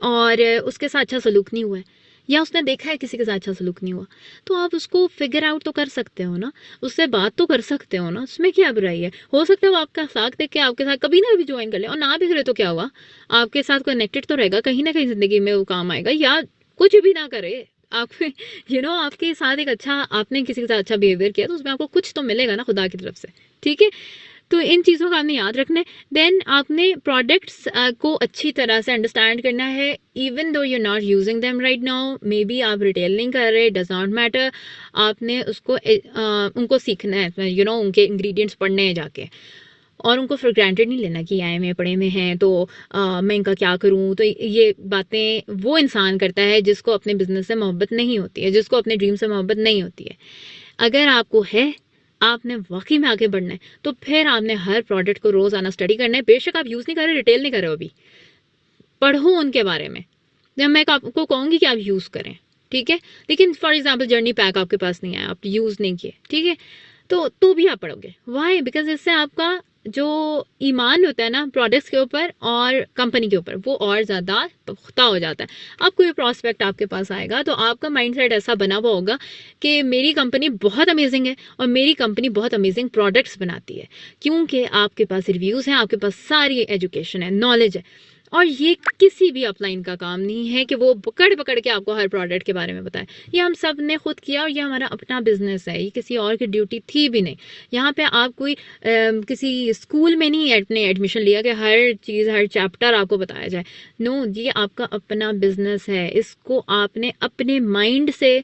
और उसके साथ अच्छा सलूक नहीं हुआ है, या उसने देखा है किसी के साथ अच्छा सलूक नहीं हुआ, तो आप उसको फिगर आउट तो कर सकते हो ना, उससे बात तो कर सकते हो ना, उसमें क्या बुराई है। हो सकता है वो आपका साथ देख के आपके साथ कभी ना कभी ज्वाइन कर ले, और ना भी करे तो क्या हुआ, आपके साथ कनेक्टेड तो रहेगा, कहीं ना कहीं ज़िंदगी में वो काम आएगा। या कुछ भी ना करे, आप आपके साथ एक अच्छा, आपने किसी के साथ अच्छा बिहेवियर किया तो उसमें आपको कुछ तो मिलेगा ना खुदा की तरफ से, ठीक है। तो इन चीज़ों का आपने याद रखना है। देन आपने प्रोडक्ट्स को अच्छी तरह से अंडरस्टैंड करना है, even though you not using them right now, may be आप रिटेल नहीं कर रहे, डज नॉट मैटर, आपने उसको उनको सीखना है, उनके इंग्रेडिएंट्स पढ़ने हैं जाके, और उनको फॉर ग्रांटेड नहीं लेना कि आए में पढ़े में हैं तो मैं इनका क्या करूं। तो ये बातें वो इंसान करता है जिसको अपने बिजनेस से मोहब्बत नहीं होती है, जिसको अपने ड्रीम से मोहब्बत नहीं होती है। अगर आपको है, आपने वाकई में आगे बढ़ना है, तो फिर आपने हर प्रोडक्ट को रोज आना स्टडी करना है। बेशक आप यूज़ नहीं कर रहे, रिटेल नहीं कर रहे हो, अभी पढ़ो उनके बारे में, जब मैं आपको कहूँगी कि आप यूज़ करें, ठीक है। लेकिन फॉर एग्जाम्पल जर्नी पैक आपके पास नहीं आया, आप यूज़ नहीं किए, ठीक है, तो भी आप पढ़ोगे। वाई? बिकॉज इससे आपका जो ईमान होता है ना प्रोडक्ट्स के ऊपर और कंपनी के ऊपर, वो और ज़्यादा पुख्ता हो जाता है। अब कोई प्रॉस्पेक्ट आपके पास आएगा तो आपका माइंडसेट ऐसा बना हुआ होगा कि मेरी कंपनी बहुत अमेजिंग है और मेरी कंपनी बहुत अमेजिंग प्रोडक्ट्स बनाती है, क्योंकि आपके पास रिव्यूज़ हैं, आपके पास सारी एजुकेशन है, नॉलेज है। और ये किसी भी अपलाइन का काम नहीं है कि वो पकड़ पकड़ के आपको हर प्रोडक्ट के बारे में बताए। ये हम सब ने खुद किया और ये हमारा अपना बिजनेस है, ये किसी और की ड्यूटी थी भी नहीं। यहाँ पे आप कोई किसी स्कूल में नहीं अपने एडमिशन लिया कि हर चीज़ हर चैप्टर आपको बताया जाए। नो, ये आपका अपना बिजनेस है, इसको आपने अपने माइंड से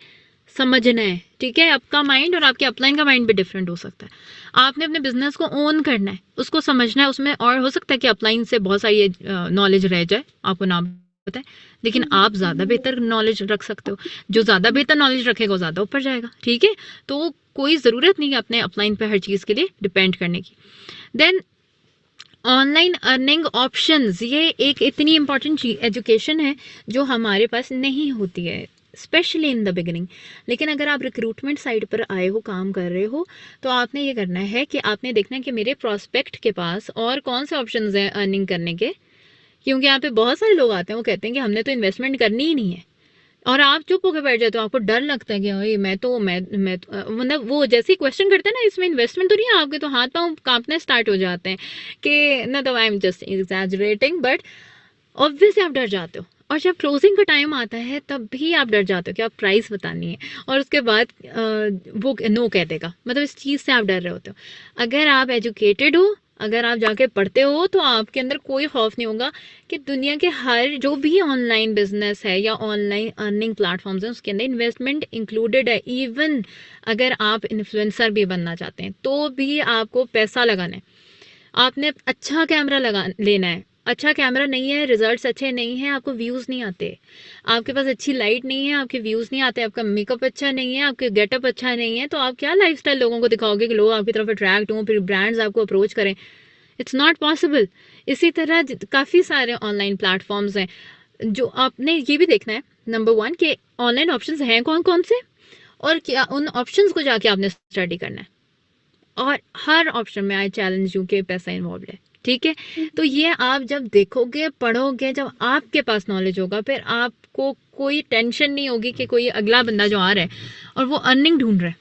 समझना है, ठीक है। आपका माइंड और आपके अपलाइन का माइंड भी डिफरेंट हो सकता है। आपने अपने बिजनेस को ओन करना है, उसको समझना है उसमें, और हो सकता है कि अपलाइन से बहुत सारी नॉलेज रह जाए, आपको ना पता है, लेकिन आप ज़्यादा बेहतर नॉलेज रख सकते हो। जो ज़्यादा बेहतर नॉलेज रखेगा वो ज़्यादा ऊपर जाएगा, ठीक है। तो कोई ज़रूरत नहीं है अपने अपलाइन पर हर चीज़ के लिए डिपेंड करने की। देन ऑनलाइन अर्निंग ऑप्शंस, ये एक इतनी इंपॉर्टेंट एजुकेशन है जो हमारे पास नहीं होती है, स्पेशली इन द बिगिनिंग। लेकिन अगर आप रिक्रूटमेंट साइड पर आए हो, काम कर रहे हो, तो आपने ये करना है कि आपने देखना है कि मेरे प्रोस्पेक्ट के पास और कौन से ऑप्शंस हैं अर्निंग करने के, क्योंकि यहाँ पे बहुत सारे लोग आते हैं, वो कहते हैं कि हमने तो इन्वेस्टमेंट करनी ही नहीं है, और आप चुप होकर बैठ जाते हो, आपको डर लगता है कि ओए मतलब वो जैसे ही क्वेश्चन करते हैं ना, इसमें इन्वेस्टमेंट तो नहीं है आपके, तो हाथ पाँव कांपने स्टार्ट हो जाते हैं कि ना, तो I am just exaggerating, but obviously आप डर जाते हो। और जब क्लोजिंग का टाइम आता है तब भी आप डर जाते हो कि आप प्राइस बतानी है और उसके बाद वो नो कह देगा, मतलब इस चीज़ से आप डर रहे होते हो। अगर आप एजुकेटेड हो, अगर आप जाके पढ़ते हो, तो आपके अंदर कोई खौफ नहीं होगा कि दुनिया के हर जो भी ऑनलाइन बिजनेस है या ऑनलाइन अर्निंग प्लेटफॉर्म्स हैं उसके अंदर इन्वेस्टमेंट इंक्लूडेड है। इवन अगर आप इन्फ्लुएंसर भी बनना चाहते हैं तो भी आपको पैसा लगाना है, आपने अच्छा कैमरा लेना है। अच्छा कैमरा नहीं है, रिजल्ट्स अच्छे नहीं हैं, आपको व्यूज़ नहीं आते, आपके पास अच्छी लाइट नहीं है, आपके व्यूज़ नहीं आते, आपका मेकअप अच्छा नहीं है, आपके गेटअप अच्छा नहीं है, तो आप क्या लाइफस्टाइल लोगों को दिखाओगे कि लोग आपकी तरफ अट्रैक्ट हों, फिर ब्रांड्स आपको अप्रोच करें? It's not possible. इसी तरह काफ़ी सारे ऑनलाइन प्लेटफॉर्म्स हैं, जो आपने ये भी देखना है नंबर 1 कि ऑनलाइन ऑप्शंस हैं कौन कौन से, और क्या उन ऑप्शंस को जाके आपने स्टडी करना है। और हर ऑप्शन में आई चैलेंज यू के पैसा इन्वॉल्व है, ठीक है? तो ये आप जब देखोगे, पढ़ोगे, जब आपके पास नॉलेज होगा, फिर आपको कोई टेंशन नहीं होगी कि कोई अगला बंदा जो आ रहा है और वो अर्निंग ढूंढ रहा है,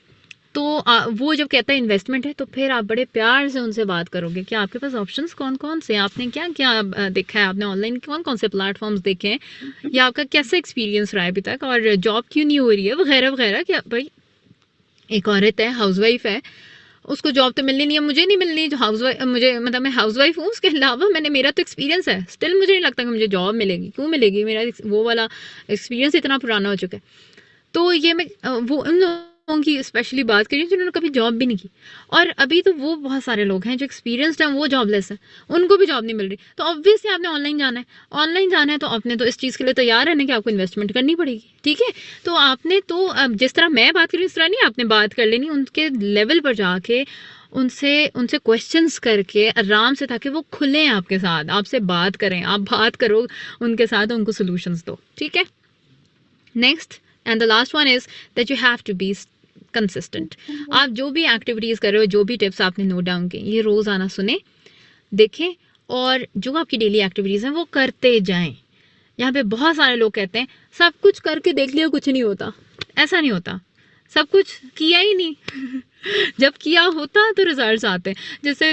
तो वो जब कहता है इन्वेस्टमेंट है, तो फिर आप बड़े प्यार से उनसे बात करोगे कि आपके पास ऑप्शंस कौन कौन से, आपने क्या क्या देखा है, आपने ऑनलाइन कौन कौन से प्लेटफॉर्म्स देखे हैं, या आपका कैसा एक्सपीरियंस रहा है अभी तक, और जॉब क्यों नहीं हो रही है, वगैरह वगैरह। क्या भाई, एक औरत है, हाउसवाइफ है, उसको जॉब तो मिलनी नहीं है, मुझे नहीं मिलनी, जो हाउसवाइफ, मुझे मतलब मैं हाउसवाइफ हूँ, उसके अलावा मेरा तो एक्सपीरियंस है, स्टिल मुझे नहीं लगता कि मुझे जॉब मिलेगी। क्यों मिलेगी, मेरा वो वाला एक्सपीरियंस इतना पुराना हो चुका है। तो ये मैं वो उन लोगों की स्पेशली बात करी जिन्होंने कभी जॉब भी नहीं की, और अभी तो वो बहुत सारे लोग हैं जो एक्सपीरियंसड हैं, वो जॉबलेस हैं, उनको भी जॉब नहीं मिल रही। तो ऑब्वियसली आपने ऑनलाइन जाना है, तो आपने तो इस चीज़ के लिए तैयार रहना कि आपको इन्वेस्टमेंट करनी पड़ेगी, ठीक है? तो आपने तो जिस तरह मैं बात कर रही हूँ इस तरह नहीं, आपने बात कर लेनी उनके लेवल पर जाके, उनसे क्वेश्चंस करके आराम से, ताकि वो खुलें आपके साथ, आपसे बात करें, आप बात करो उनके साथ, उनको सोल्यूशंस दो, ठीक है? Next and the last one is that you have to be consistent. आप जो भी एक्टिविटीज़ कर रहे हो, जो भी टिप्स आपने नोट डाउन की, ये रोज़ाना सुने, देखें, और जो आपकी डेली एक्टिविटीज़ हैं वो करते जाएं। यहाँ पे बहुत सारे लोग कहते हैं सब कुछ करके देख लिया, कुछ नहीं होता। ऐसा नहीं होता, सब कुछ किया ही नहीं जब किया होता तो रिजल्ट्स आते हैं। जैसे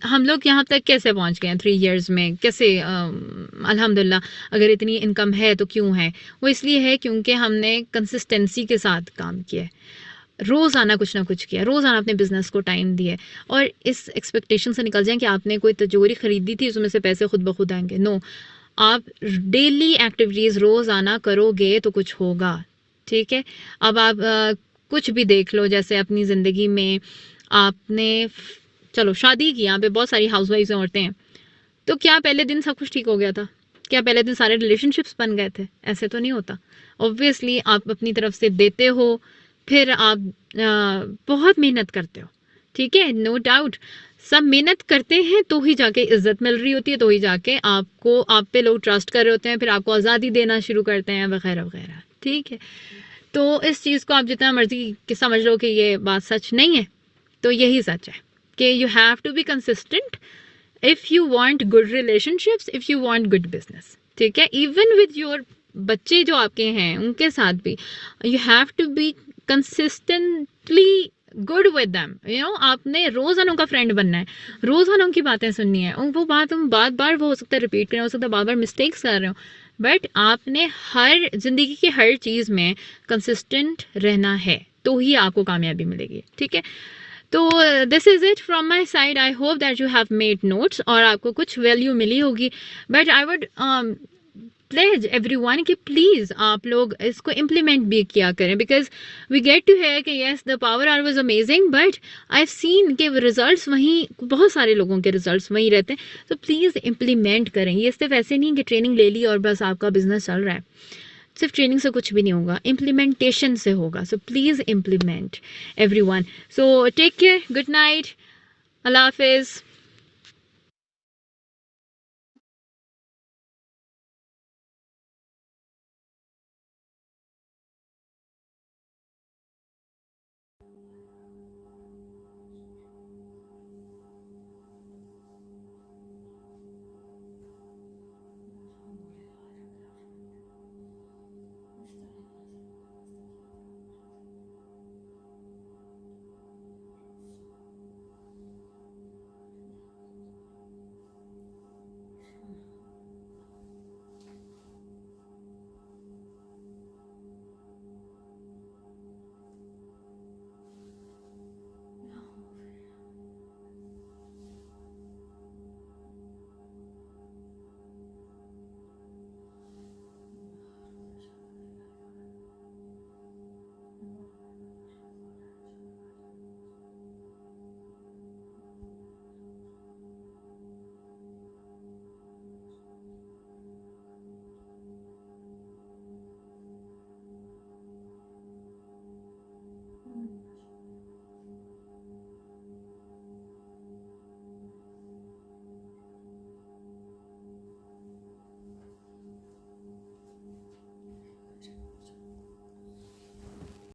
हम लोग यहाँ तक कैसे पहुँच गए हैं 3 इयर्स में, कैसे अल्हम्दुलिल्लाह, अगर इतनी इनकम है तो क्यों है? वो इसलिए है क्योंकि हमने कंसिस्टेंसी के साथ काम किया है, रोज़ाना कुछ ना कुछ किया, रोज़ाना अपने बिजनेस को टाइम दिया, और इस एक्सपेक्टेशन से निकल जाएं कि आपने कोई तिजोरी खरीदी थी, उसमें से पैसे खुद ब खुद आएंगे। नो, आप डेली एक्टिविटीज़ रोज़ाना करोगे तो कुछ होगा, ठीक है? अब आप कुछ भी देख लो, जैसे अपनी ज़िंदगी में आपने चलो शादी की, यहाँ पे बहुत सारी हाउसवाइफ्स औरतें हैं, तो क्या पहले दिन सब कुछ ठीक हो गया था? क्या पहले दिन सारे रिलेशनशिप्स बन गए थे? ऐसे तो नहीं होता। ऑब्वियसली आप अपनी तरफ से देते हो, फिर आप बहुत मेहनत करते हो, ठीक है? नो डाउट, सब मेहनत करते हैं तो ही जाके इज्जत मिल रही होती है, तो ही जाके आपको, आप पे लोग ट्रस्ट कर रहे होते हैं, फिर आपको आज़ादी देना शुरू करते हैं, वगैरह वगैरह, ठीक है? तो इस चीज़ को आप जितना मर्जी कि समझ लो कि ये बात सच नहीं है, तो यही सच है कि you have to be consistent if you want good relationships, if you want good business, ठीक है? इवन विद योर बच्चे जो आपके हैं उनके साथ भी you have to be consistently good with them, you know. आपने रोज़ाना उनका फ्रेंड बनना है, रोज़ाना उनकी बातें सुननी है, वो बात हम बार वो हो सकता है रिपीट करें, हो सकता है बार मिस्टेक्स कर रहे हो, बट आपने हर जिंदगी की हर चीज़ में कंसिस्टेंट रहना है, तो ही आपको कामयाबी मिलेगी, ठीक है? तो this is it from my side. I hope that you have made notes और आपको कुछ वैल्यू मिली होगी, but I would pledge everyone कि प्लीज़ आप लोग इसको इम्प्लीमेंट भी किया करें, because we get to hear कि yes the power hour was amazing, but I have seen कि रिजल्ट्स वहीं, बहुत सारे लोगों के रिजल्ट्स वहीं रहते हैं। तो प्लीज़ इम्प्लीमेंट करें। ये सिर्फ ऐसे नहीं कि ट्रेनिंग ले ली और बस आपका बिजनेस चल रहा है, सिर्फ ट्रेनिंग से कुछ भी नहीं होगा, इम्प्लीमेंटेशन से होगा। So please implement everyone. So take care, good night, अल्लाह हाफिज़।